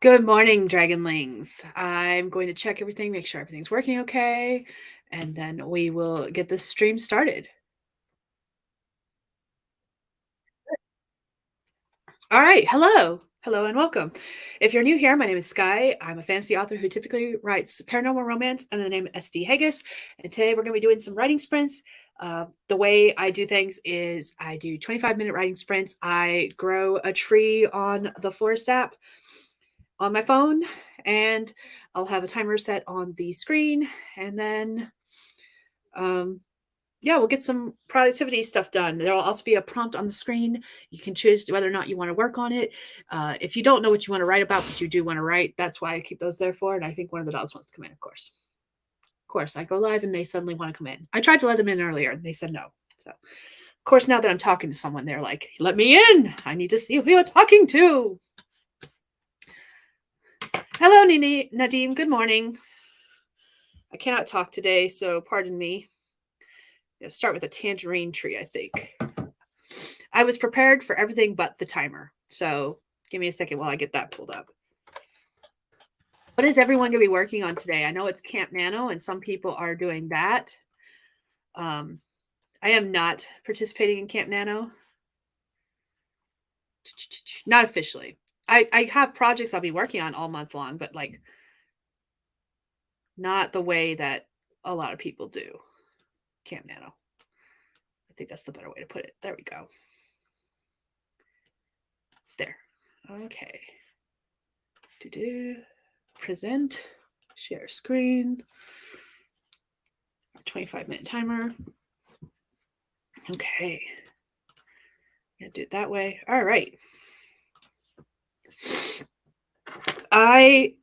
Good morning, Dragonlings. I'm going to check everything, make sure everything's working okay, and then we will get this stream started. All right, hello. Hello and welcome. If you're new here, my name is Skye. I'm a fantasy author who typically writes paranormal romance under the name SD Hegyes. And today we're going to be doing some writing sprints. The way I do things is I do 25-minute writing sprints. I grow a tree on the Forest app on my phone, and I'll have a timer set on the screen, and then yeah, we'll get some productivity stuff done. There'll also be a prompt on the screen. You can choose whether or not you want to work on it. If you don't know what you want to write about, but you do want to write, that's why I keep those there for. And I think one of the dogs wants to come in, of course. Of course, I go live and they suddenly want to come in. I tried to let them in earlier and they said no. So, of course, now that I'm talking to someone, they're like, let me in. I need to see who you're talking to. Hello, Nini Nadim. Good morning. I cannot talk today, so pardon me. Start with a tangerine tree, I think. I was prepared for everything but the timer. So give me a second while I get that pulled up. What is everyone going to be working on today? I know it's Camp Nano, and some people are doing that. I am not participating in Camp Nano. Not officially. I have projects I'll be working on all month long, but like not the way that a lot of people do. Camp Nano. I think that's the better way to put it. There we go. There. Okay. Present. Share screen. 25-minute timer. Okay. Gonna do it that way. All right. I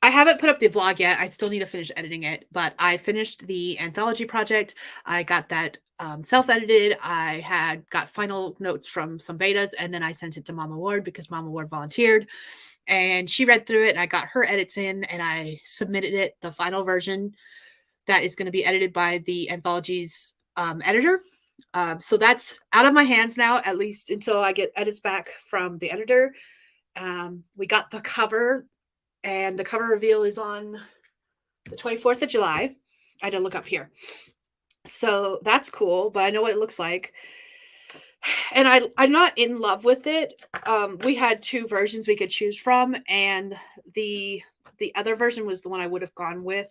haven't put up the vlog yet. I still need to finish editing it, but I finished the anthology project. I got that self-edited. I had got final notes from some betas, and then I sent it to Mama Ward because Mama Ward volunteered, and she read through it, and I got her edits in, and I submitted it, the final version that is going to be edited by the anthology's editor. So that's out of my hands now, at least until I get edits back from the editor. We got the cover, and the cover reveal is on the 24th of July. I had to look up here. So that's cool, but I know what it looks like. And I'm not in love with it. We had two versions we could choose from, and the other version was the one I would have gone with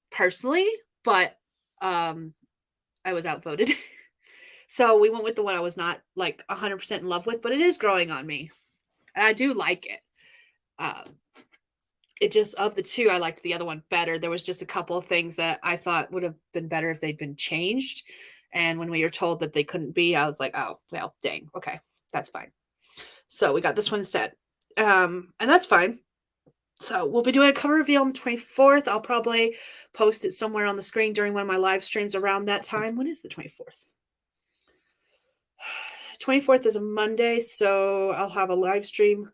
personally, but I was outvoted. So we went with the one I was not like 100% in love with, but it is growing on me. And I do like it. It just, of the two, I liked the other one better. There was just a couple of things that I thought would have been better if they'd been changed. And when we were told that they couldn't be, I was like, oh, well, dang. Okay, that's fine. So we got this one instead. And that's fine. So we'll be doing a cover reveal on the 24th. I'll probably post it somewhere on the screen during one of my live streams around that time. When is the 24th? 24th is a Monday, so I'll have a live stream.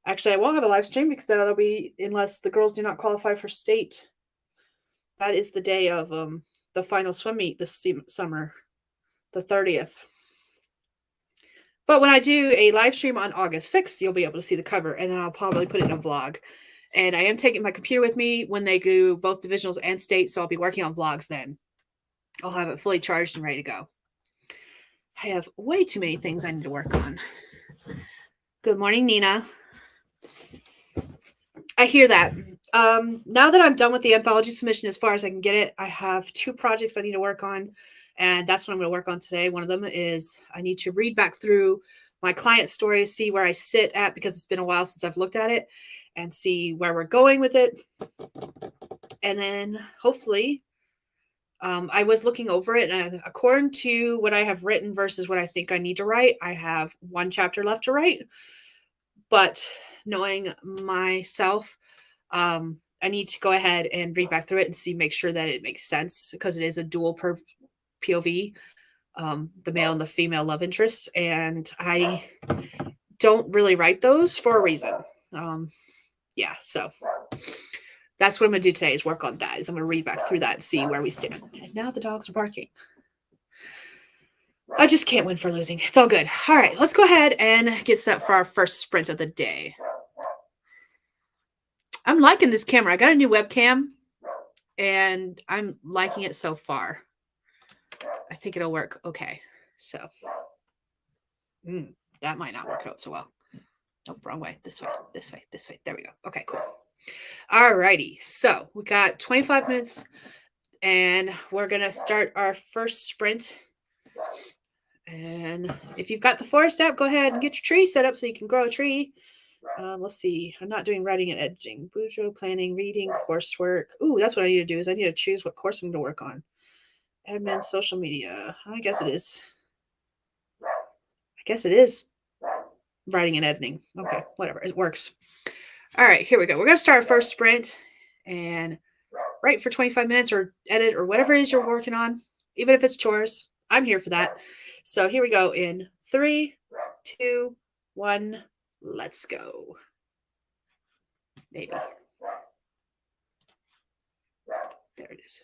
Actually, I won't have a live stream because that'll be, unless the girls do not qualify for state. That is the day of the final swim meet this summer, the 30th. But when I do a live stream on August 6th, you'll be able to see the cover, and then I'll probably put it in a vlog. And I am taking my computer with me when they do both divisionals and state, so I'll be working on vlogs then. I'll have it fully charged and ready to go. I have way too many things I need to work on. Good morning, Nina. I hear that. Now that I'm done with the anthology submission as far as I can get it, I have two projects I need to work on, and that's what I'm going to work on today. One of them is I need to read back through my client story, see where I sit at, because it's been a while since I've looked at it, and see where we're going with it. And then hopefully, I was looking over it, and according to what I have written versus what I think I need to write, I have one chapter left to write. But knowing myself, I need to go ahead and read back through it and see, make sure that it makes sense, because it is a dual POV, the male and the female love interests, and I don't really write those for a reason. Yeah, so that's what I'm going to do today, is work on that. Is I'm going to read back through that and see where we stand. And now the dogs are barking. I just can't win for losing. It's all good. All right, let's go ahead and get set for our first sprint of the day. I'm liking this camera. I got a new webcam and I'm liking it so far. I think it'll work okay. So, that might not work out so well. Nope, wrong way. This way, this way, this way. There we go. Okay, cool. All righty. So we got 25 minutes and we're going to start our first sprint. And if you've got the forest app, go ahead and get your tree set up so you can grow a tree. Let's see. I'm not doing writing and editing. Bujo, planning, reading, coursework. Ooh, that's what I need to do is I need to choose what course I'm going to work on. Admin, social media. I guess it is. Writing and editing. Okay, whatever. It works. All right, here we go. We're going to start our first sprint and write for 25 minutes or edit or whatever it is you're working on, even if it's chores. I'm here for that. So here we go in 3, 2, 1. Let's go. Maybe. There it is.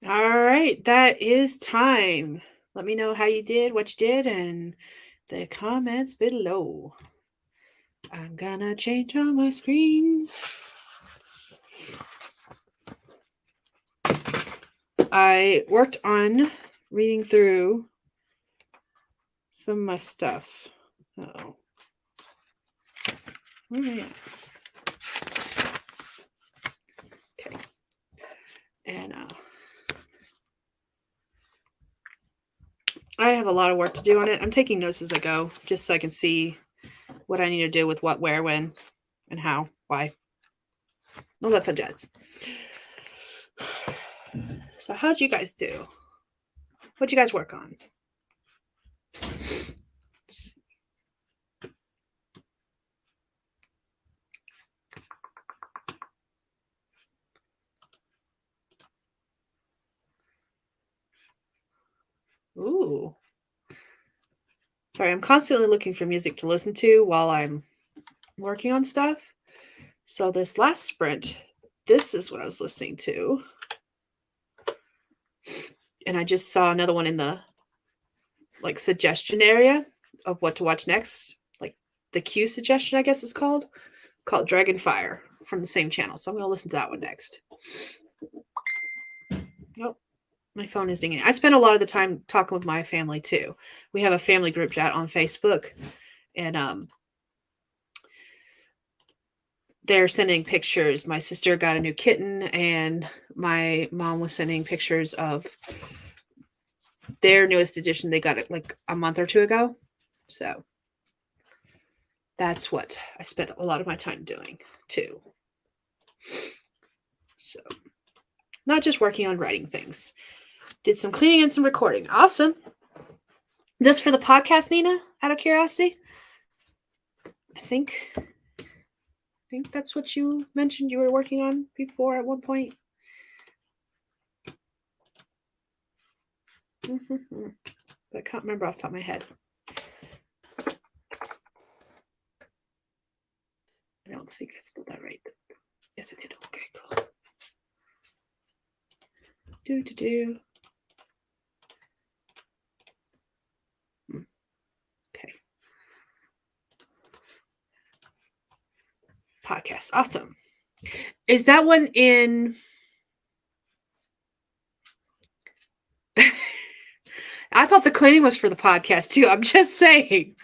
All right, that is time. Let me know how you did, what you did, and the comments below. I'm gonna change all my screens. I worked on reading through some of my stuff. Oh, where am I at? Okay, and I have a lot of work to do on it. I'm taking notes as I go, just so I can see what I need to do with what, where, when, and how, why. All that fun jazz. So how'd you guys do? What'd you guys work on? Ooh. Sorry, I'm constantly looking for music to listen to while I'm working on stuff. So this last sprint, this is what I was listening to. And I just saw another one in the like suggestion area of what to watch next. Like the Q suggestion, I guess it's called Dragonfire from the same channel. So I'm going to listen to that one next. Oh, my phone is dinging. I spend a lot of the time talking with my family too. We have a family group chat on Facebook, and they're sending pictures. My sister got a new kitten, and my mom was sending pictures of their newest edition. They got it like a month or two ago. So that's what I spent a lot of my time doing too. So not just working on writing things. Did some cleaning and some recording. Awesome. This for the podcast, Nina, out of curiosity? I think that's what you mentioned you were working on before at one point. But I can't remember off the top of my head. I don't think I spelled that right. Yes, I did. Okay, cool. Okay. Podcast. Awesome. Is that one in... I thought the cleaning was for the podcast too. I'm just saying.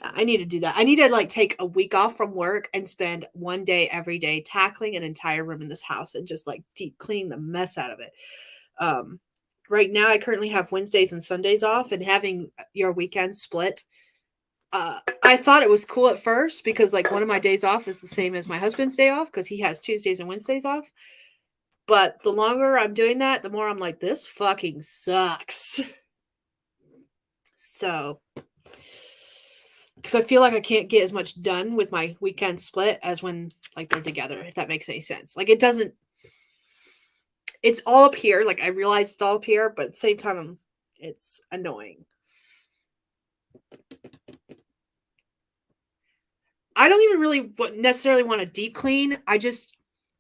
I need to do that. I need to like take a week off from work and spend one day every day tackling an entire room in this house and just like deep cleaning the mess out of it. Right now I currently have Wednesdays and Sundays off, and having your weekend split. I thought it was cool at first because like one of my days off is the same as my husband's day off because he has Tuesdays and Wednesdays off. But the longer I'm doing that, the more I'm like, this fucking sucks. So, because I feel like I can't get as much done with my weekend split as when like they're together, if that makes any sense. Like it doesn't, it's all up here. Like I realize it's all up here, but at the same time, it's annoying. I don't even really necessarily want to deep clean. I just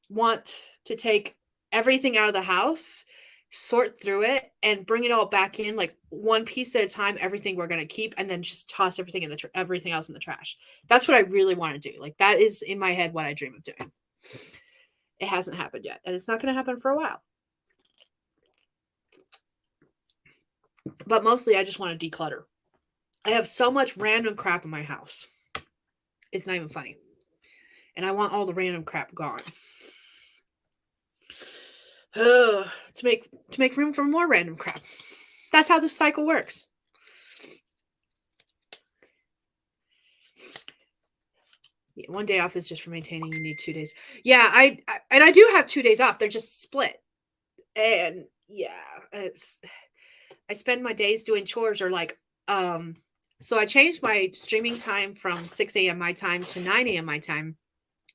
want to take everything out of the house, sort through it, and bring it all back in like one piece at a time. Everything we're gonna keep, and then just toss everything in the everything else in the trash. That's what I really want to do. Like that is in my head what I dream of doing. It hasn't happened yet, and it's not going to happen for a while. But mostly, I just want to declutter. I have so much random crap in my house. It's not even funny. And I want all the random crap gone. To make room for more random crap. That's how this cycle works. Yeah, one day off is just for maintaining. You need 2 days. Yeah, I do have 2 days off. They're just split. And yeah, I spend my days doing chores or like so I changed my streaming time from 6 a.m. my time to 9 a.m. my time,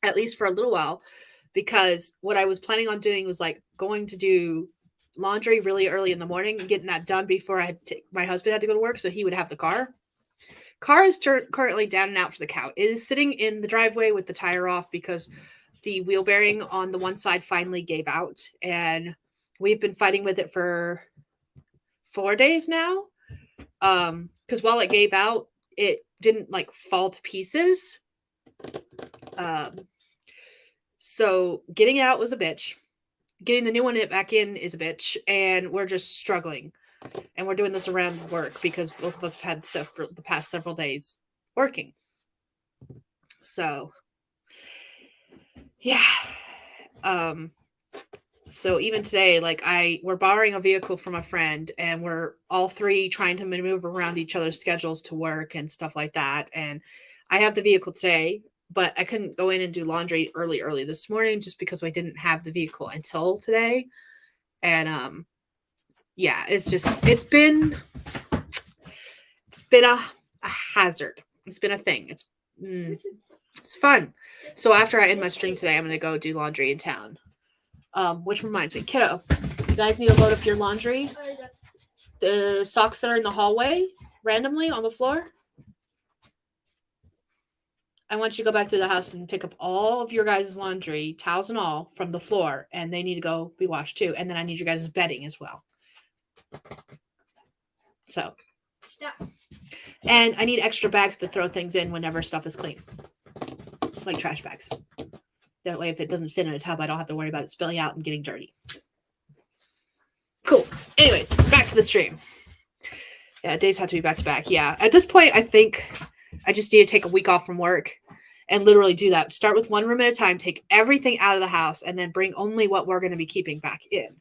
at least for a little while, because what I was planning on doing was like going to do laundry really early in the morning and getting that done before my husband had to go to work, so he would have the car. Car is currently down and out for the count. It is sitting in the driveway with the tire off because the wheel bearing on the one side finally gave out, and we've been fighting with it for 4 days now. Because while it gave out, it didn't like fall to pieces. So getting it out was a bitch. Getting the new one back in is a bitch, and we're just struggling. And we're doing this around work because both of us have had the past several days working. So, yeah. So even today, like we're borrowing a vehicle from a friend, and we're all three trying to maneuver around each other's schedules to work and stuff like that. And I have the vehicle today, but I couldn't go in and do laundry early this morning just because I didn't have the vehicle until today. And yeah, it's been a hazard. It's been a thing. It's fun. So after I end my stream today, I'm gonna go do laundry in town. Which reminds me, kiddo, you guys need to load up your laundry. The socks that are in the hallway randomly on the floor. I want you to go back to the house and pick up all of your guys' laundry, towels and all, from the floor, and they need to go be washed too. And then I need your guys' bedding as well. So, yeah. And I need extra bags to throw things in whenever stuff is clean, like trash bags. That way, if it doesn't fit in a tub, I don't have to worry about it spilling out and getting dirty. Cool. Anyways, back to the stream. Yeah, days have to be back to back. Yeah. At this point, I think I just need to take a week off from work and literally do that. Start with one room at a time, take everything out of the house, and then bring only what we're going to be keeping back in.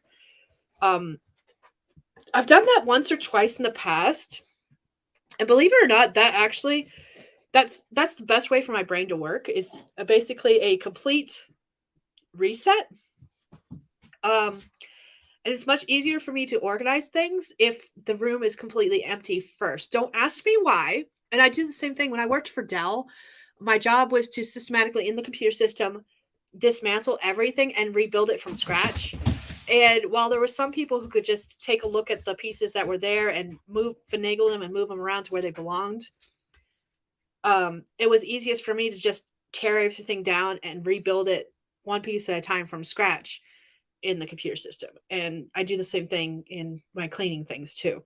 I've done that once or twice in the past. And believe it or not, that's the best way for my brain to work, is basically a complete reset. And it's much easier for me to organize things if the room is completely empty first. Don't ask me why. And I do the same thing when I worked for Dell. My job was to systematically, in the computer system, dismantle everything and rebuild it from scratch. And while there were some people who could just take a look at the pieces that were there and finagle them and move them around to where they belonged, it was easiest for me to just tear everything down and rebuild it one piece at a time from scratch in the computer system. And I do the same thing in my cleaning things too.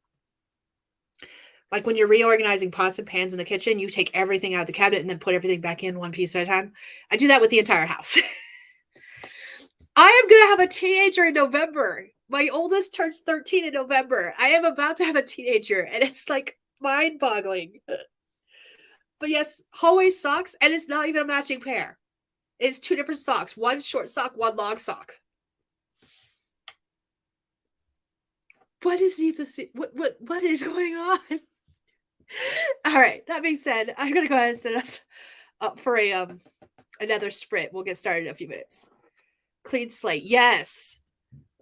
Like when you're reorganizing pots and pans in the kitchen, you take everything out of the cabinet and then put everything back in one piece at a time. I do that with the entire house. I am going to have a teenager in November. My oldest turns 13 in November. I am about to have a teenager, and it's like mind-boggling. But yes, hallway socks, and it's not even a matching pair. It's two different socks. One short sock, one long sock. What is what is going on? All right. That being said, I'm gonna go ahead and set us up for another sprint. We'll get started in a few minutes. Clean slate. Yes.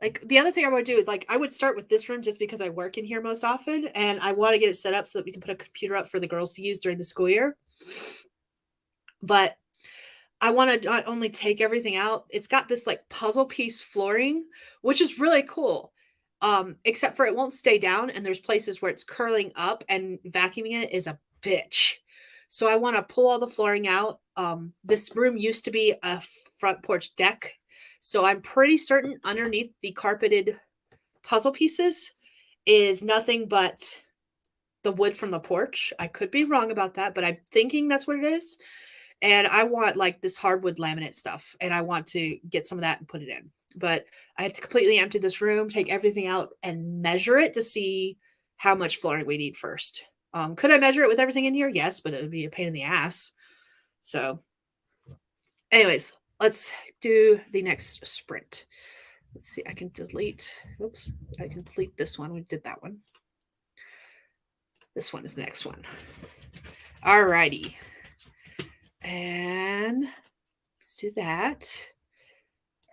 Like the other thing I want to do is, like, I would start with this room just because I work in here most often, and I want to get it set up so that we can put a computer up for the girls to use during the school year. But I want to not only take everything out, it's got this like puzzle piece flooring, which is really cool. Except for it won't stay down, and there's places where it's curling up, and vacuuming it is a bitch. So I want to pull all the flooring out. This room used to be a front porch deck, so I'm pretty certain underneath the carpeted puzzle pieces is nothing but the wood from the porch. I could be wrong about that, but I'm thinking that's what it is. And I want like this hardwood laminate stuff, and I want to get some of that and put it in. But I have to completely empty this room, take everything out, and measure it to see how much flooring we need first. Could I measure it with everything in here? Yes, but it would be a pain in the ass. So anyways, let's do the next sprint. Let's see. I can delete. Oops. I can delete this one. We did that one. This one is the next one. All righty. And let's do that.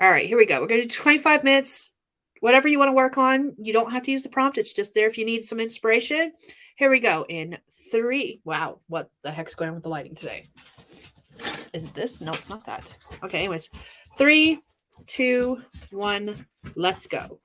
All right, here we go. We're going to do 25 minutes. Whatever you want to work on, you don't have to use the prompt. It's just there if you need some inspiration. Here we go in 3. Wow, what the heck's going on with the lighting today? Is it this? No, it's not that. Okay, anyways. 3, 2, 1, let's go.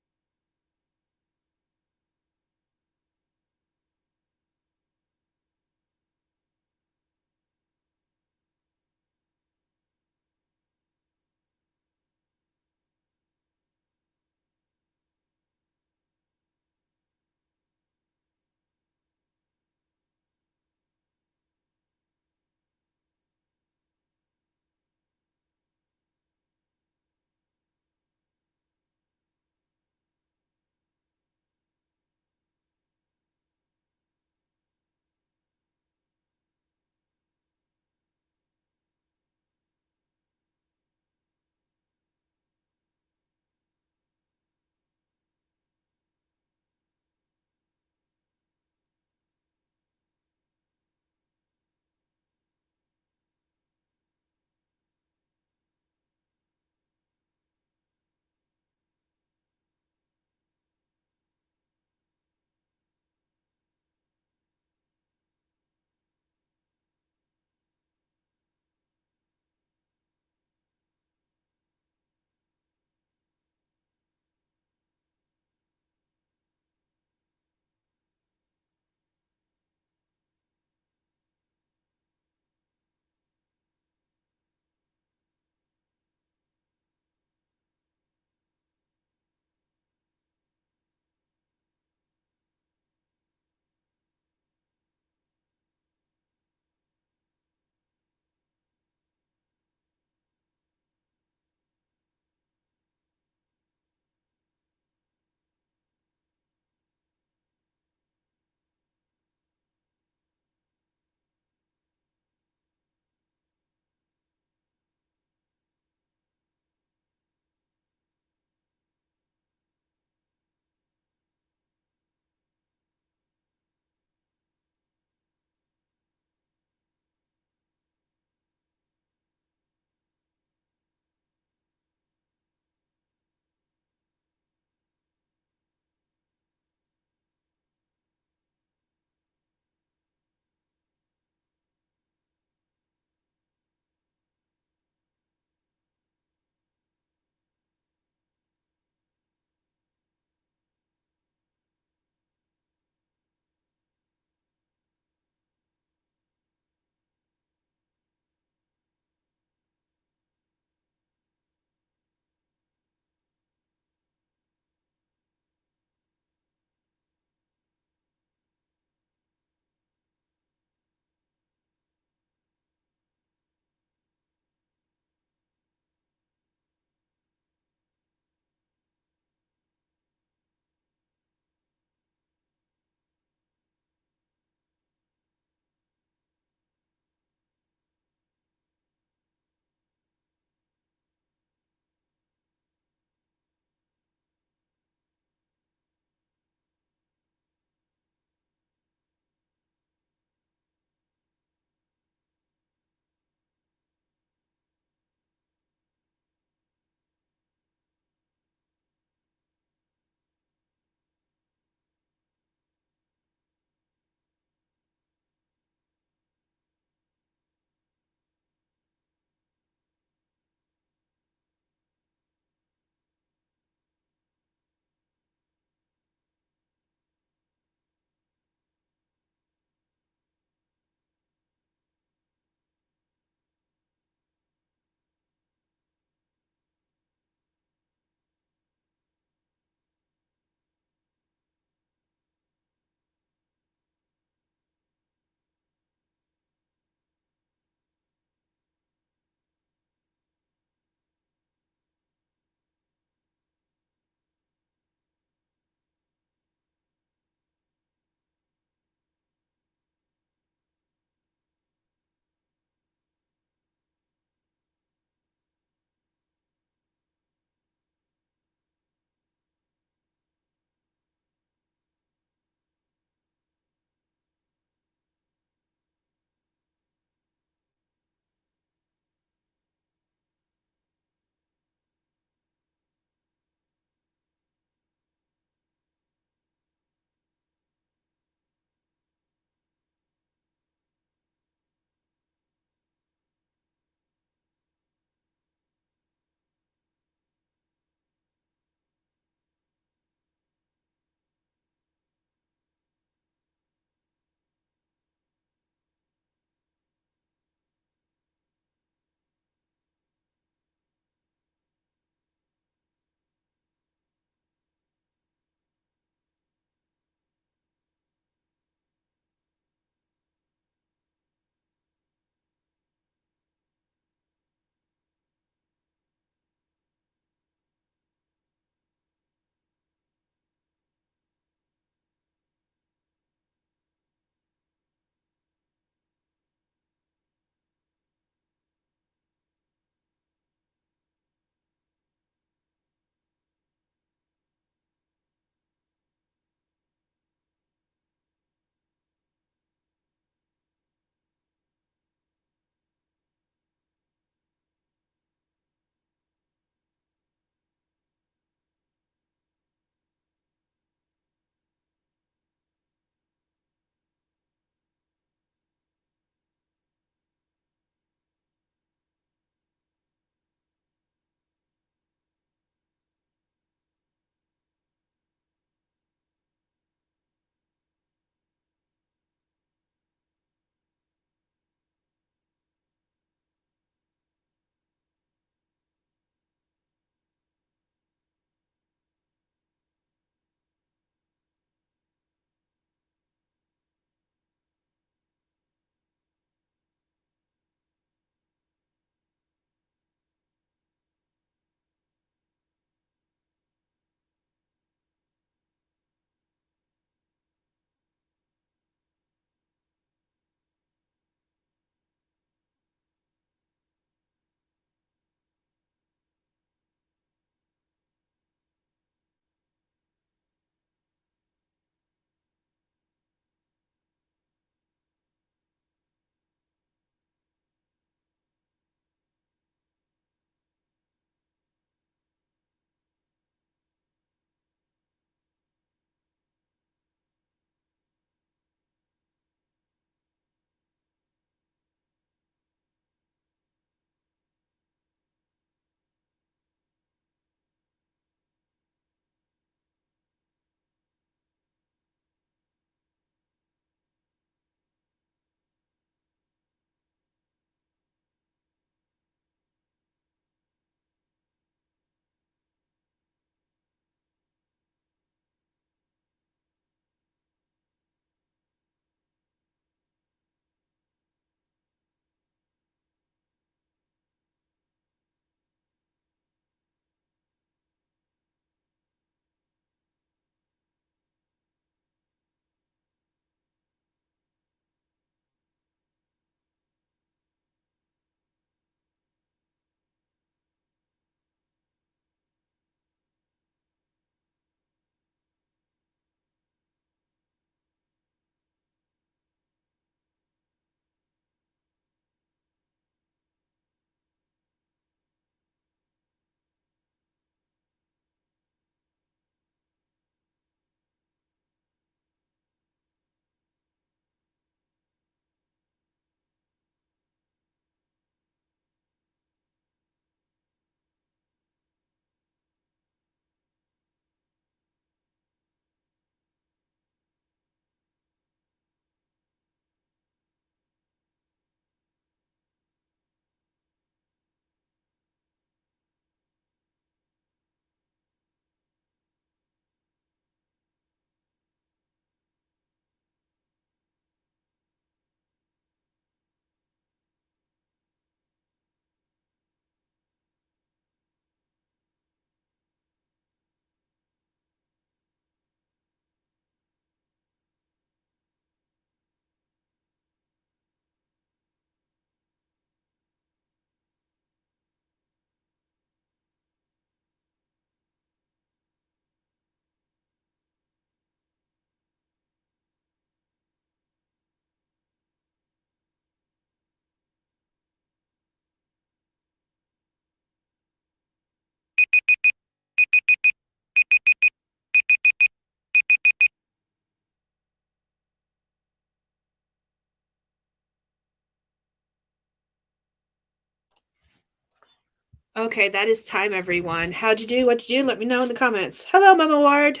Okay, that is time, everyone. How'd you do? What'd you do? Let me know in the comments. Hello, Mama Ward.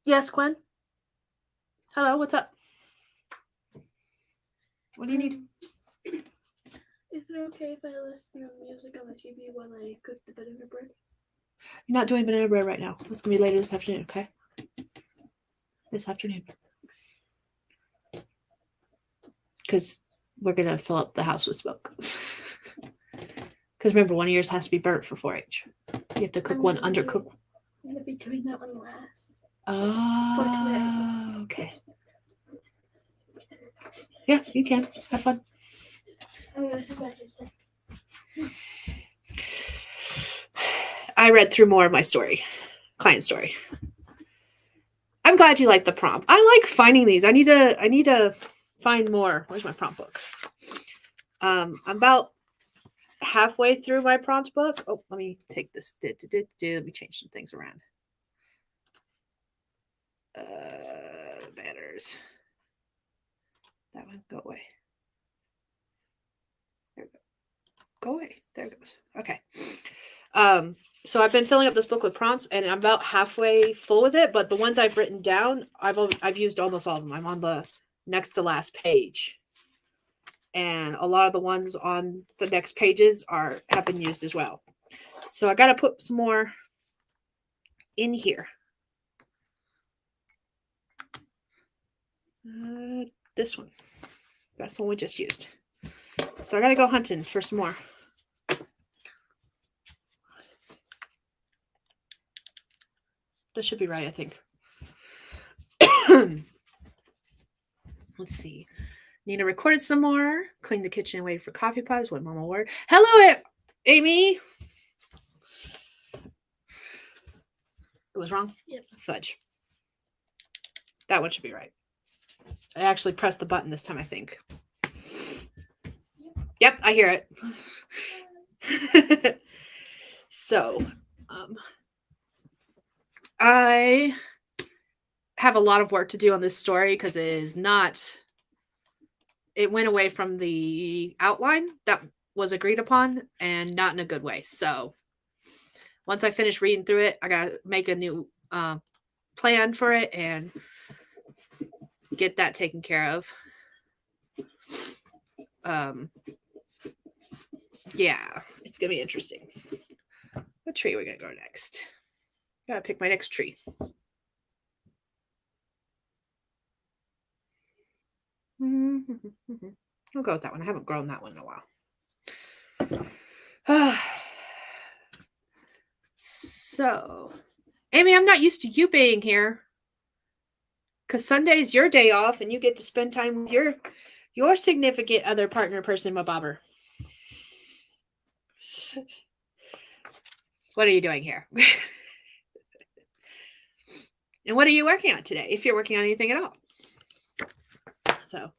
Yes, Quinn? Hello, what's up? What do you need? Is it okay if I listen to music on the TV while I cook the banana bread? You're not doing banana bread right now. It's going to be later this afternoon, okay? This afternoon. Because we're going to fill up the house with smoke. Because remember, one of yours has to be burnt for 4-H. You have to cook one undercooked. I'm going to be doing that one last. Oh, For today. Okay. Yeah, you can. Have fun. I read through more of my story, client story. I'm glad you like the prompt. I like finding these. I need to find more. Where's my prompt book? I'm about halfway through my prompt book. Oh, let me take this. Let me change some things around. Banners. That one, go away. There we go. Go away. There it goes. Okay. So I've been filling up this book with prompts, and I'm about halfway full with it. But the ones I've written down, I've used almost all of them. I'm on the next to last page, and a lot of the ones on the next pages have been used as well. So I got to put some more in here. This one, that's the one we just used. So I got to go hunting for some more. That should be right, I think. Let's see. Nina recorded some more. Cleaned the kitchen and waited for coffee pods. What Mama Ward. Hello, Amy. It was wrong? Yep. Fudge. That one should be right. I actually pressed the button this time, I think. Yep, I hear it. So, I have a lot of work to do on this story because it went away from the outline that was agreed upon and not in a good way. So once I finish reading through it, I gotta make a new plan for it and get that taken care of. Yeah, it's gonna be interesting. What tree are we gonna go next? Gotta pick my next tree. I'll go with that one. I haven't grown that one in a while. So, Amy, I'm not used to you being here. Because Sunday's your day off and you get to spend time with your significant other partner person, my bobber. What are you doing here? And what are you working on today? If you're working on anything at all. So,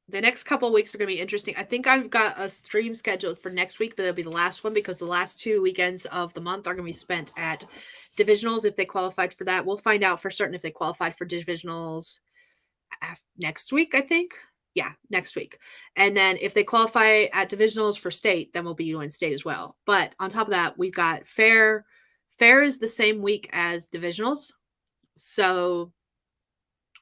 the next couple of weeks are going to be interesting. I think I've got a stream scheduled for next week, but it'll be the last one because the last 2 weekends of the month are going to be spent at divisionals if they qualified for that. We'll find out for certain if they qualified for divisionals next week, I think. Yeah, next week. And then if they qualify at divisionals for state, then we'll be doing state as well. But on top of that, we've got fair. Fair is the same week as divisionals. So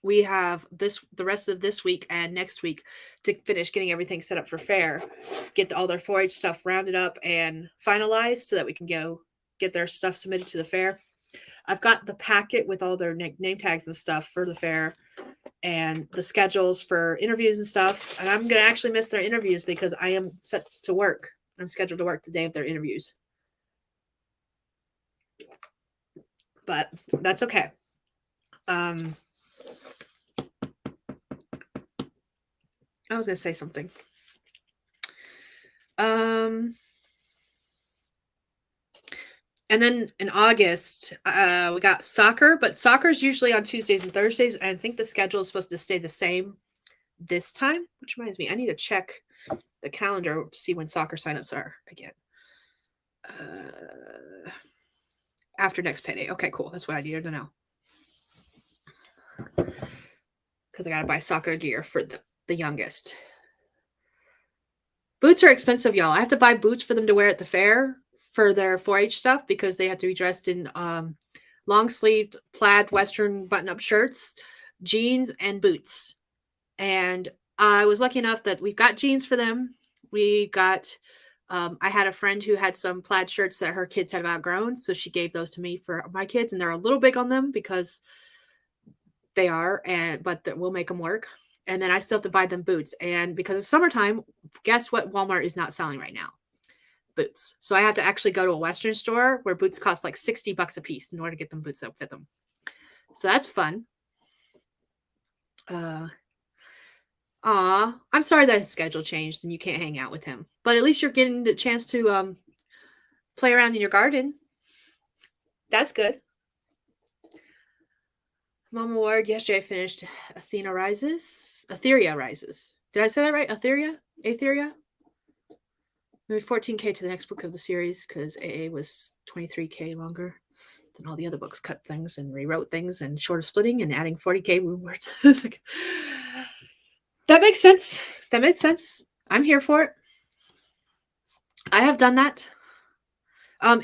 we have the rest of this week and next week to finish getting everything set up for fair, get all their 4-H stuff rounded up and finalized so that we can go get their stuff submitted to the fair. I've got the packet with all their name tags and stuff for the fair and the schedules for interviews and stuff. And I'm going to actually miss their interviews because I am set to work. I'm scheduled to work the day of their interviews. But that's okay. I was going to say something. And then in August, we got soccer, but soccer is usually on Tuesdays and Thursdays. And I think the schedule is supposed to stay the same this time, which reminds me, I need to check the calendar to see when soccer signups are again. After next payday. Okay, cool. That's what I needed to know. because I got to buy soccer gear for the youngest. Boots are expensive, y'all. I have to buy boots for them to wear at the fair for their 4-H stuff because they have to be dressed in long-sleeved plaid Western button-up shirts, jeans, and boots. And I was lucky enough that we got jeans for them. We got, I had a friend who had some plaid shirts that her kids had outgrown, so she gave those to me for my kids, and they're a little big on them because they are, but we'll make them work. And then I still have to buy them boots. And because it's summertime, guess what Walmart is not selling right now? Boots. So I have to actually go to a Western store where boots cost like $60 a piece in order to get them boots that fit them. So that's fun. I'm sorry that his schedule changed and you can't hang out with him. But at least you're getting the chance to play around in your garden. That's good. Mama Ward, yesterday I finished Etheria Rises. Did I say that right? Etheria? Moved 14K to the next book of the series because AA was 23K longer than all the other books. Cut things and rewrote things and short of splitting and adding 40K words. Like, that makes sense. That makes sense. I'm here for it. I have done that.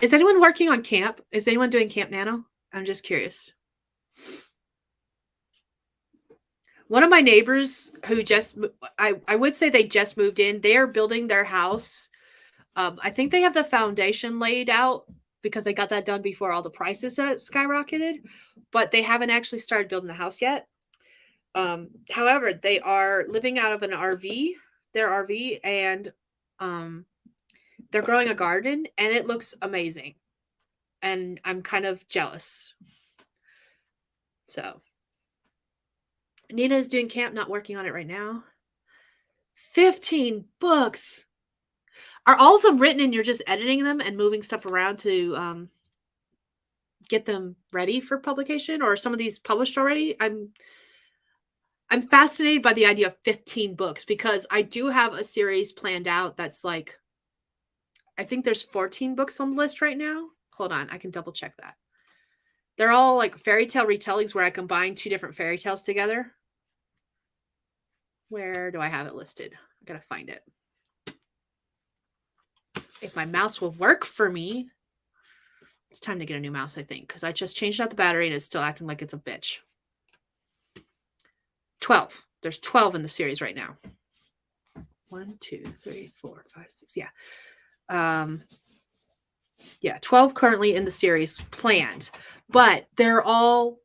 Is anyone working on camp? Is anyone doing Camp Nano? I'm just curious. One of my neighbors who I would say they just moved in. They are building their house. I think they have the foundation laid out because they got that done before all the prices skyrocketed, but they haven't actually started building the house yet. However, they are living out of an RV, their RV, and they're growing a garden, and it looks amazing. And I'm kind of jealous. So Nina is doing camp, not working on it right now. 15 books. Are all of them written and you're just editing them and moving stuff around to get them ready for publication? Or are some of these published already? I'm fascinated by the idea of 15 books because I do have a series planned out that's like, I think there's 14 books on the list right now. Hold on, I can double check that. They're all like fairy tale retellings where I combine 2 different fairy tales together. Where do I have it listed? I gotta find it. If my mouse will work for me. It's time to get a new mouse, I think, because I just changed out the battery and it's still acting like it's a bitch. 12. There's 12 in the series right now. 1, 2, 3, 4, 5, 6. Yeah. Yeah, 12 currently in the series planned, but they're all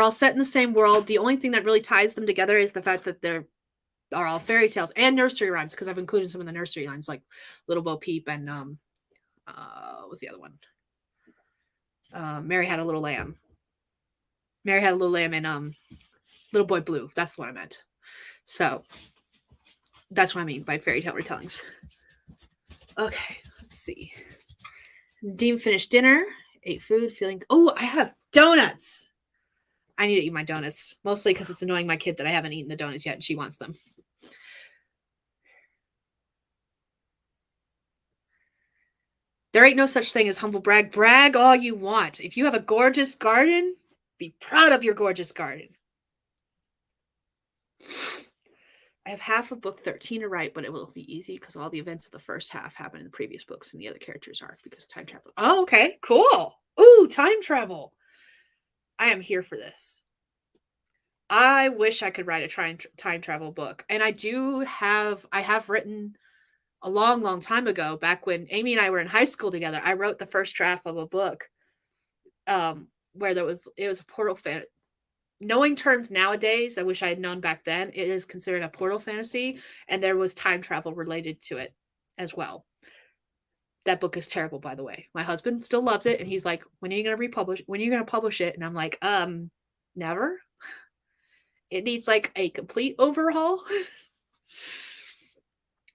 set in the same world. The only thing that really ties them together is the fact that they're all fairy tales and nursery rhymes, because I've included some of the nursery rhymes like Little Bo Peep and what was the other one? Mary Had a Little Lamb. Mary Had a Little Lamb and Little Boy Blue. That's what I meant. So that's what I mean by fairy tale retellings. Okay, let's see. Dean finished dinner, ate food, feeling... Oh, I have donuts. I need to eat my donuts, mostly because it's annoying my kid that I haven't eaten the donuts yet and she wants them. There ain't no such thing as humble brag. Brag all you want. If you have a gorgeous garden, be proud of your gorgeous garden. I have half of book 13 to write, but it will be easy because all the events of the first half happen in the previous books and the other characters aren't because time travel. Oh, okay. Cool. Ooh, time travel. I am here for this. I wish I could write a time travel book. And I have written a long, long time ago, back when Amy and I were in high school together, I wrote the first draft of a book where it was a portal fantasy. Knowing terms nowadays, I wish I had known back then, it is considered a portal fantasy, and there was time travel related to it as well. That book is terrible, by the way. My husband still loves it, and he's like, when are you going to republish? When are you going to publish it? And I'm like, never. It needs like a complete overhaul.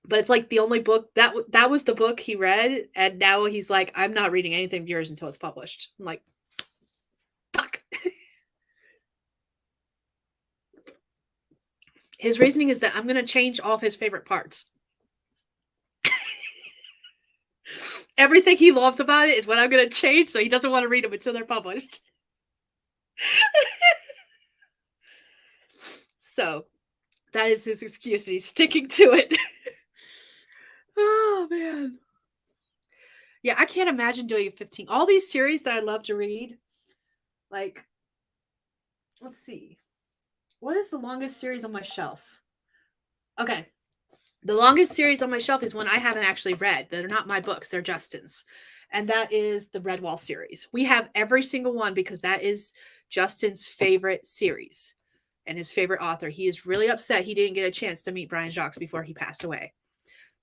But it's like the only book that was the book he read, and now he's like, I'm not reading anything of yours until it's published. I'm like, fuck. His reasoning is that I'm going to change all of his favorite parts. Everything he loves about it is what I'm going to change, so he doesn't want to read them until they're published. So that is his excuse. He's sticking to it. Oh man. Yeah, I can't imagine doing 15. All these series that I love to read. Like, let's see. What is the longest series on my shelf? Okay. The longest series on my shelf is one I haven't actually read. They're not my books, they're Justin's. And that is the Redwall series. We have every single one because that is Justin's favorite series and his favorite author. He is really upset he didn't get a chance to meet Brian Jacques before he passed away.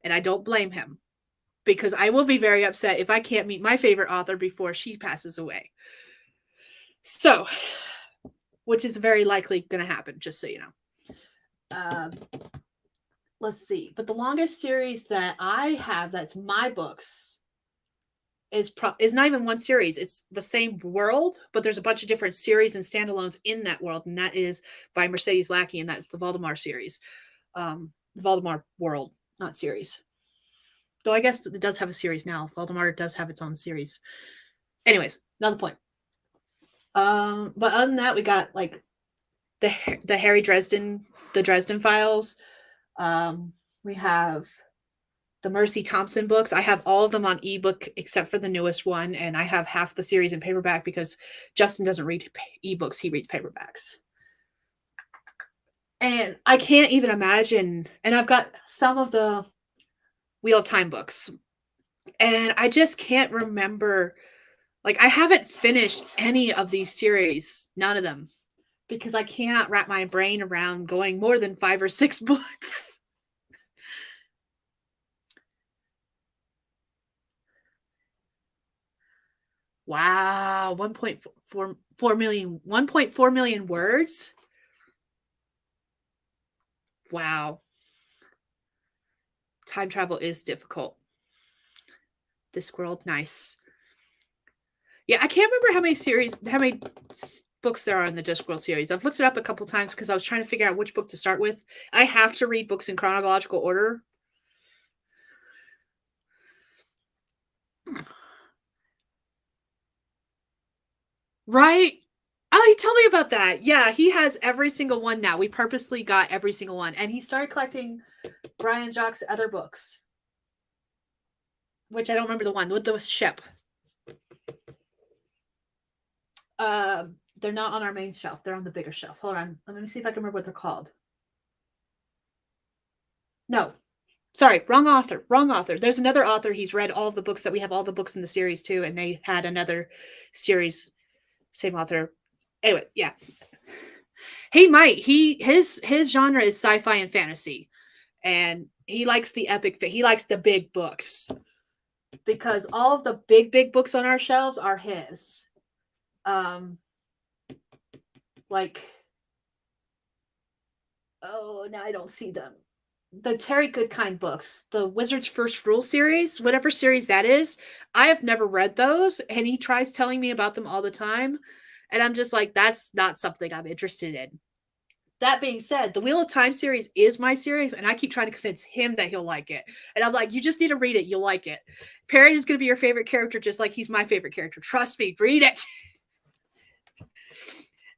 And I don't blame him because I will be very upset if I can't meet my favorite author before she passes away. So, which is very likely going to happen, just so you know. Let's see. But the longest series that I have that's my books is not even one series. It's the same world, but there's a bunch of different series and standalones in that world, and that is by Mercedes Lackey, and that's the Valdemar series. The Valdemar world, not series. Though I guess it does have a series now. Valdemar does have its own series. Anyways, not the point. But other than that, we got like the Harry Dresden, the Dresden Files. We have the Mercy Thompson books. I have all of them on ebook except for the newest one, and I have half the series in paperback because Justin doesn't read ebooks, he reads paperbacks. And I can't even imagine, and I've got some of the Wheel of Time books, and I just can't remember, like I haven't finished any of these series, none of them, because I cannot wrap my brain around going more than 5 or 6 books. Wow, 1.4 million words. Wow. Time travel is difficult. Discworld, nice. Yeah, I can't remember how many books there are in the Discworld series. I've looked it up a couple times because I was trying to figure out which book to start with. I have to read books in chronological order. Right? Oh, he told me about that. Yeah, he has every single one now. We purposely got every single one. And he started collecting Brian Jacques' other books, which I don't remember the one with the ship. They're not on our main shelf. They're on the bigger shelf. Hold on. Let me see if I can remember what they're called. No. Sorry, wrong author. Wrong author. There's another author. He's read all of the books that we have, all the books in the series too, and they had another series, same author. Anyway, yeah. He might. His genre is sci-fi and fantasy. And he likes the epic, he likes the big books. Because all of the big books on our shelves are his. Like, oh, now I don't see them. The Terry Goodkind books, the Wizard's First Rule series, whatever series that is, I have never read those, and he tries telling me about them all the time, and I'm just like, that's not something I'm interested in. That being said, the Wheel of Time series is my series, and I keep trying to convince him that he'll like it. And I'm like, you just need to read it. You'll like it. Perry is going to be your favorite character, just like he's my favorite character. Trust me, read it.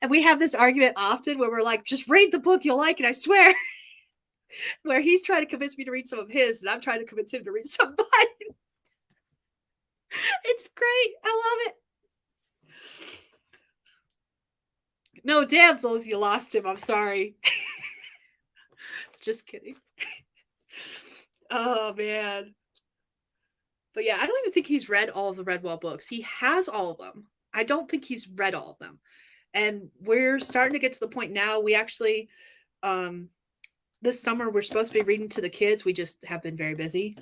And we have this argument often where we're like, just read the book. You'll like it, I swear. Where he's trying to convince me to read some of his, and I'm trying to convince him to read some of mine. It's great. I love it. No, damsels, you lost him. I'm sorry. Just kidding. Oh, man. But yeah, I don't even think he's read all of the Redwall books. He has all of them. I don't think he's read all of them. And we're starting to get to the point now. We actually, this summer, we're supposed to be reading to the kids. We just have been very busy.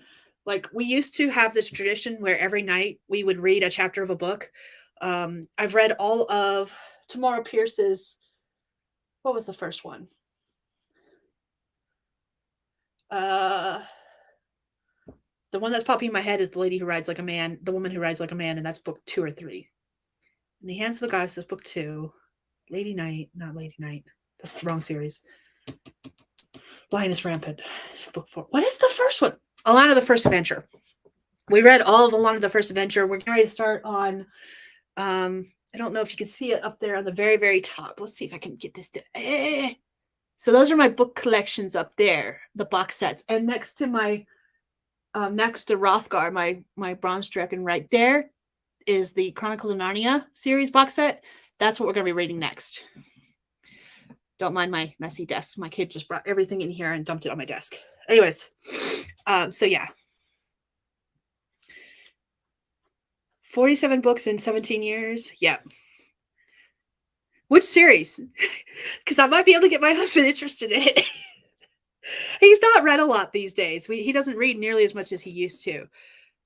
Like, we used to have this tradition where every night we would read a chapter of a book. I've read all of Tamora Pierce's, what was the first one? The one that's popping in my head is The Lady Who Rides Like a Man, The Woman Who Rides Like a Man, and that's book 2 or 3. In the Hands of the Goddess is book 2. Lady Night, not Lady Night. That's the wrong series. Lioness Rampant is book 4. What is the first one? Alana the First Adventure. We read all of Alana the First Adventure. We're getting ready to start on, I don't know if you can see it up there on the very, very top. Let's see if I can get this to, So those are my book collections up there, the box sets. And next to my next to Rothgar, my bronze dragon right there is the Chronicles of Narnia series box set. That's what we're gonna be reading next. Don't mind my messy desk. My kid just brought everything in here and dumped it on my desk. Anyways, so yeah. 47 books in 17 years. Yeah. Which series? Because I might be able to get my husband interested in it. He's not read a lot these days. He doesn't read nearly as much as he used to.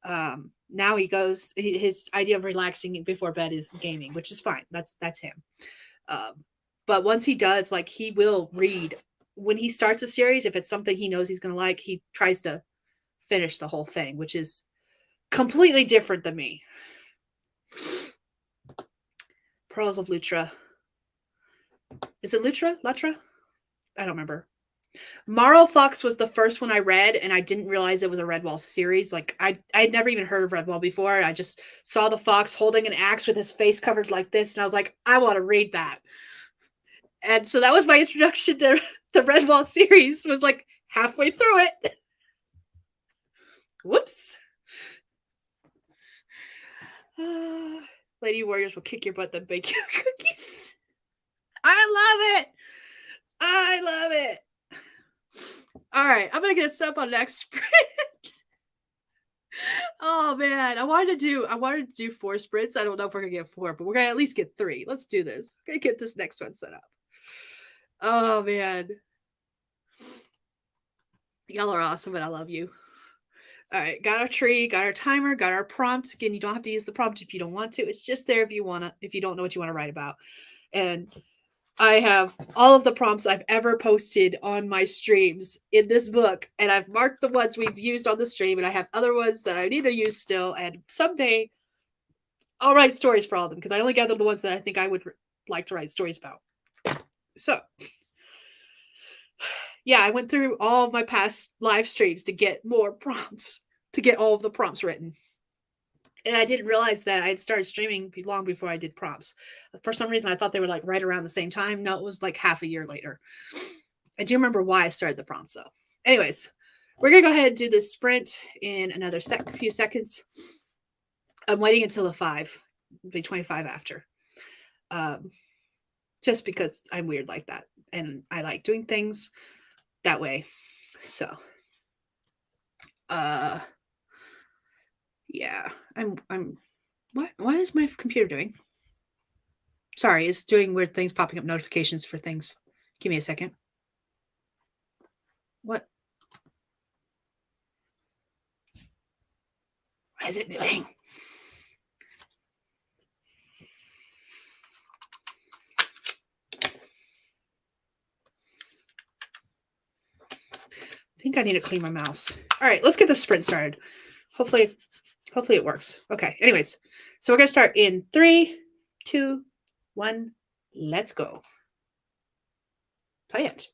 Now he goes. His idea of relaxing before bed is gaming, which is fine. That's him. But once he does, like, he will read. When he starts a series, if it's something he knows he's going to like, he tries to finish the whole thing, which is completely different than me. Pearls of Lutra. Is it Lutra? Lutra? I don't remember. Marl Fox was the first one I read, and I didn't realize it was a Redwall series. Like, I'd never even heard of Redwall before. I just saw the fox holding an axe with his face covered like this, and I was like, I want to read that. And so that was my introduction to the Redwall series, was like halfway through it. Whoops. Lady Warriors will kick your butt and bake you cookies. I love it. I love it. All right, I'm gonna get us up on next sprint. Oh man, I wanted to do 4 sprints. I don't know if we're gonna get 4, but we're gonna at least get 3. Let's do this. I'm gonna get this next one set up. Oh man, y'all are awesome, and I love you. All right, got our tree, got our timer, got our prompt. Again, you don't have to use the prompt if you don't want to. It's just there if you wanna, if you don't know what you want to write about. And I have all of the prompts I've ever posted on my streams in this book, and I've marked the ones we've used on the stream, and I have other ones that I need to use still. And someday I'll write stories for all of them, because I only gathered the ones that I think I would like to write stories about. So, yeah, I went through all of my past live streams to get more prompts, to get all of the prompts written. And I didn't realize that I had started streaming long before I did prompts. For some reason, I thought they were like right around the same time. No, it was like half a year later. I do remember why I started the prompts though. Anyways, we're gonna go ahead and do this sprint in another few seconds. I'm waiting until the 5, be 25 after. Just because I'm weird like that, and I like doing things that way. So, yeah, I'm. What is my computer doing? Sorry, it's doing weird things, popping up notifications for things. Give me a second. What is it doing? I think I need to clean my mouse. All right, let's get the sprint started. Hopefully it works. Okay, anyways, so we're gonna start in 3, 2, 1, let's go. Play it.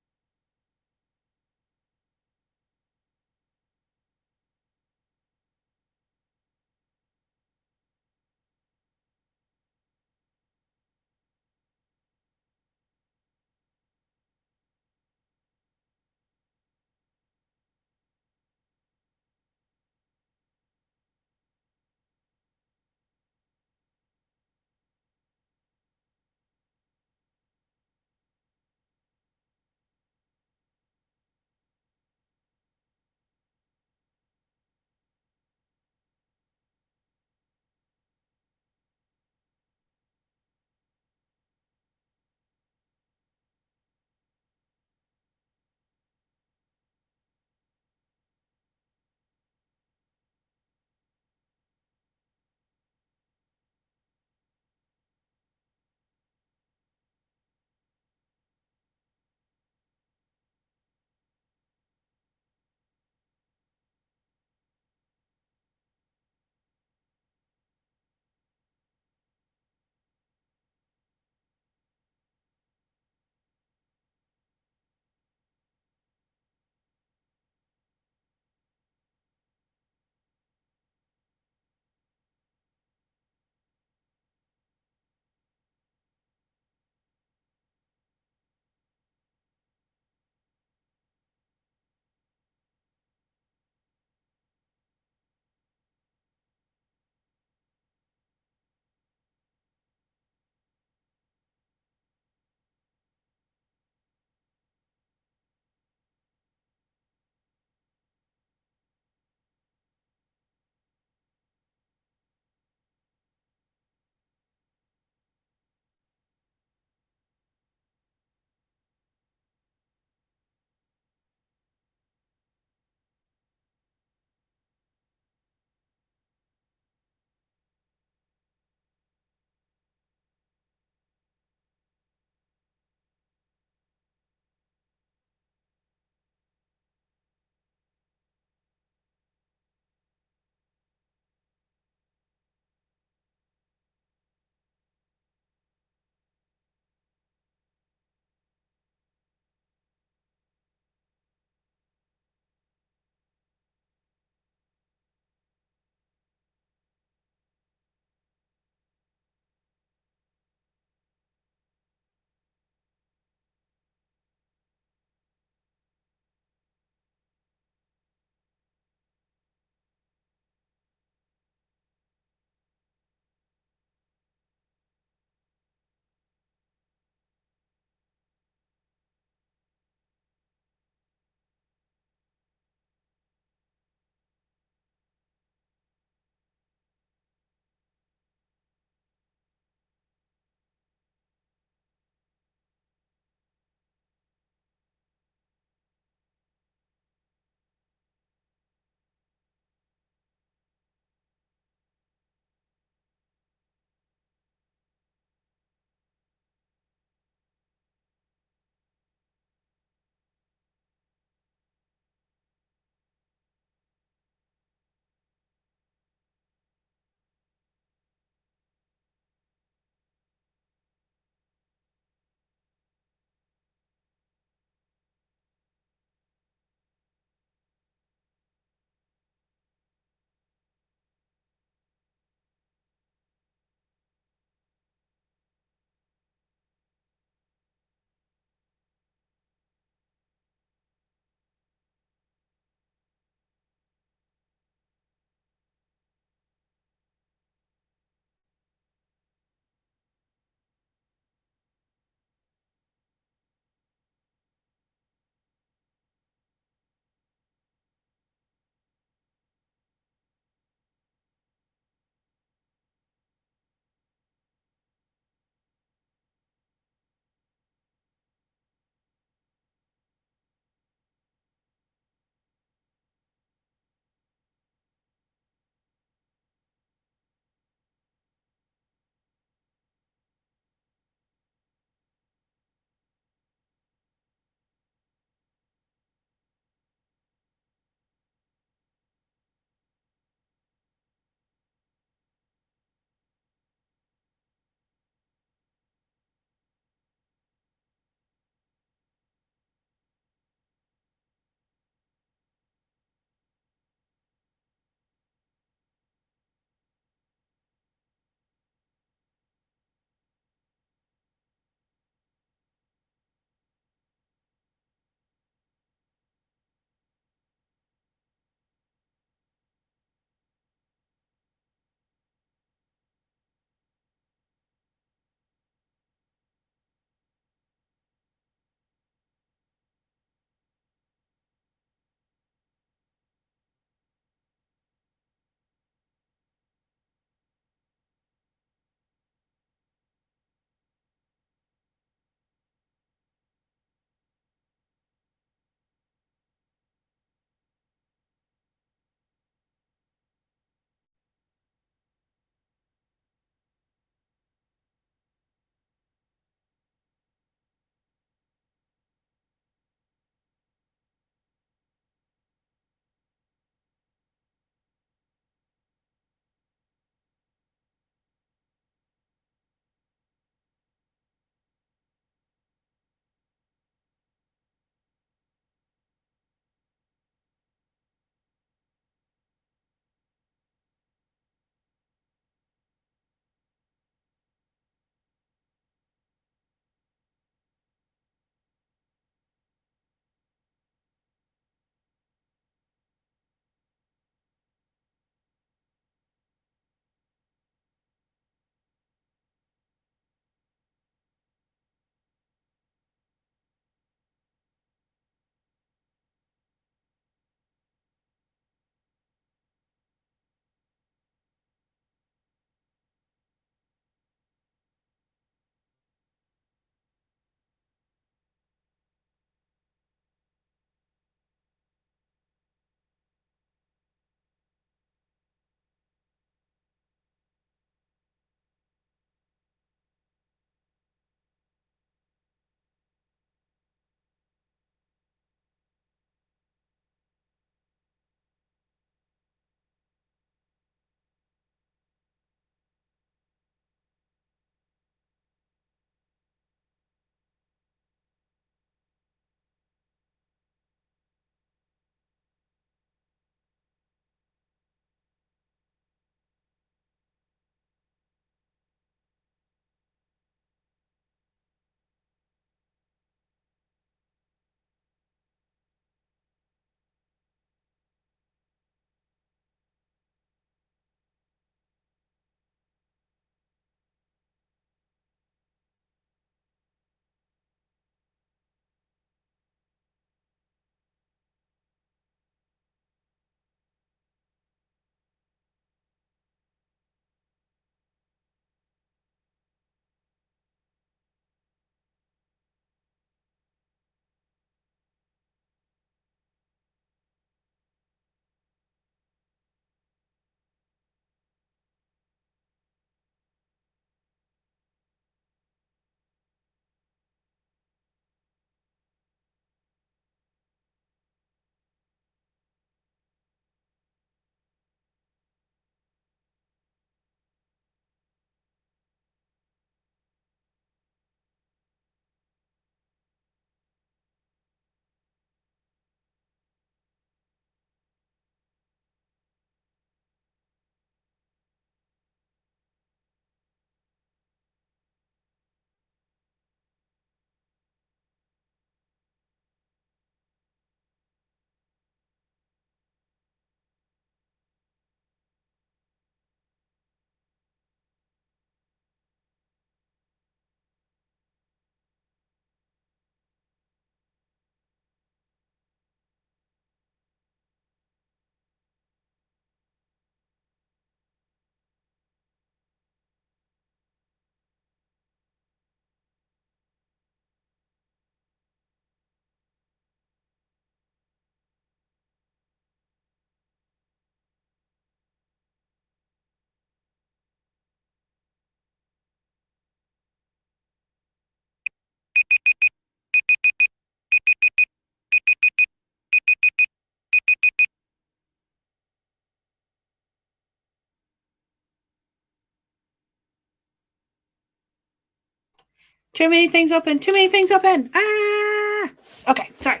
Too many things open. Too many things open. Ah! Okay, sorry.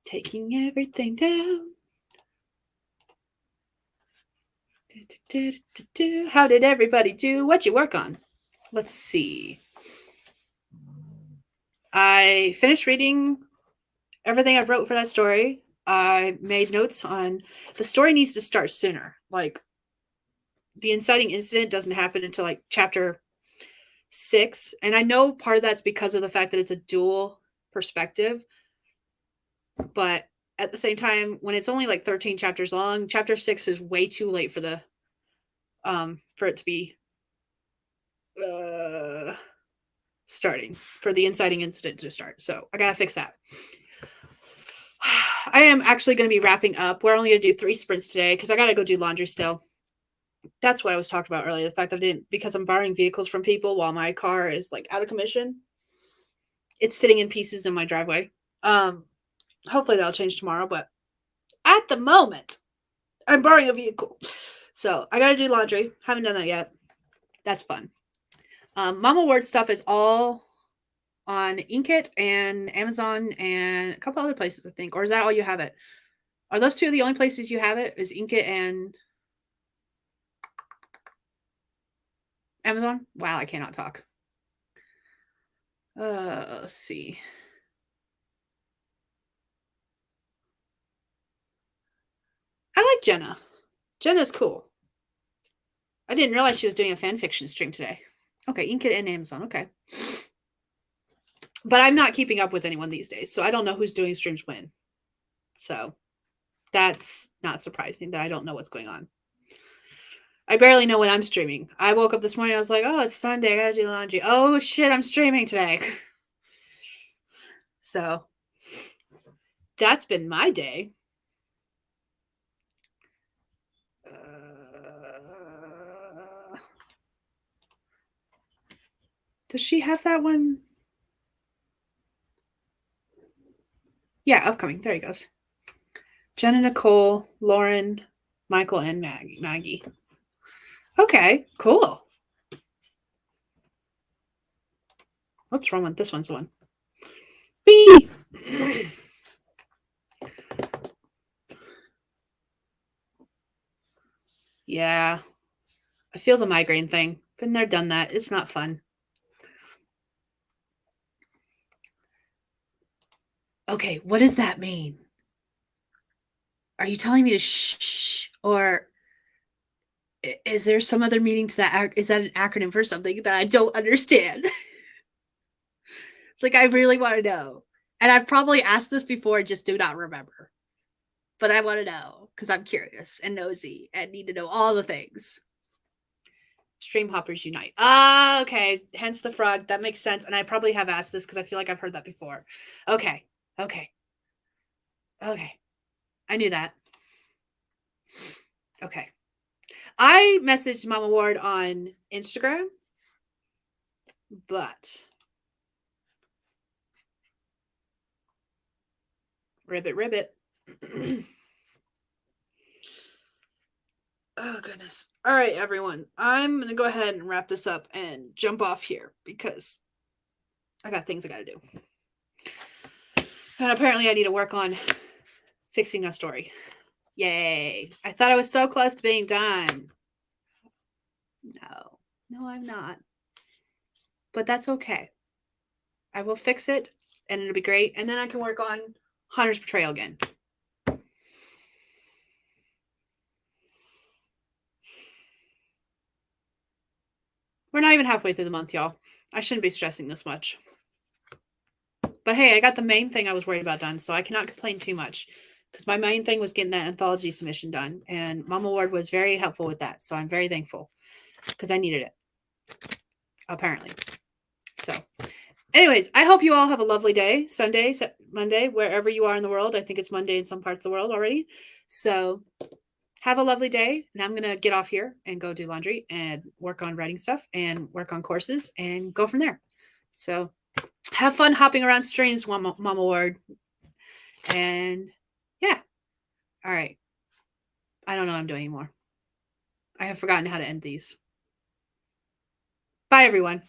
Taking everything down. How did everybody do? What'd you work on? Let's see. I finished reading everything I wrote for that story. I made notes on the story needs to start sooner. Like the inciting incident doesn't happen until like chapter 6. And I know part of that's because of the fact that it's a dual perspective. But at the same time, when it's only like 13 chapters long, chapter 6 is way too late for the for it to be starting, for the inciting incident to start. So I gotta fix that. I am actually going to be wrapping up. We're only going to do 3 sprints today because I got to go do laundry still. That's what I was talking about earlier. The fact that I didn't, because I'm borrowing vehicles from people while my car is like out of commission. It's sitting in pieces in my driveway. Hopefully that'll change tomorrow, but at the moment, I'm borrowing a vehicle. So I got to do laundry. Haven't done that yet. That's fun. Mama Word stuff is all on Inkit and Amazon and a couple other places, I think. Or is that all you have it? Are those 2 the only places you have it? Is Inkit and Amazon? Wow, I cannot talk. Let's see. I like Jenna. Jenna's cool. I didn't realize she was doing a fan fiction stream today. Okay, Inkit and Amazon. Okay. But I'm not keeping up with anyone these days, so I don't know who's doing streams when. So that's not surprising that I don't know what's going on. I barely know when I'm streaming. I woke up this morning, I was like, oh, it's Sunday, I gotta do laundry. Oh shit, I'm streaming today. So that's been my day. Does she have that one? Yeah, upcoming. There he goes. Jenna, Nicole, Lauren, Michael, and Maggie. Okay, cool. What's wrong with this one's the one? B. Yeah, I feel the migraine thing. Been there, done that. It's not fun. Okay, what does that mean? Are you telling me to shh, or is there some other meaning to that? Is that an acronym for something that I don't understand? Like, I really want to know. And I've probably asked this before, just do not remember. But I want to know because I'm curious and nosy and need to know all the things. Stream hoppers unite. Ah, okay. Hence the frog. That makes sense. And I probably have asked this because I feel like I've heard that before. Okay. Okay. Okay. I knew that. Okay. I messaged Mama Ward on Instagram, but ribbit. Oh, goodness. All right, everyone. I'm going to go ahead and wrap this up and jump off here because I got things I got to do. And apparently I need to work on fixing a story. Yay. I thought I was so close to being done. No, I'm not. But that's okay. I will fix it and it'll be great. And then I can work on Hunter's Betrayal again. We're not even halfway through the month, y'all. I shouldn't be stressing this much. But hey, I got the main thing I was worried about done, so I cannot complain too much. Because my main thing was getting that anthology submission done. And Mama Ward was very helpful with that. So I'm very thankful. Because I needed it. Apparently. So anyways, I hope you all have a lovely day. Sunday, Monday, wherever you are in the world. I think it's Monday in some parts of the world already. So have a lovely day. And I'm going to get off here and go do laundry and work on writing stuff and work on courses and go from there. So have fun hopping around streams, Mama Ward. And yeah. All right. I don't know what I'm doing anymore. I have forgotten how to end these. Bye, everyone.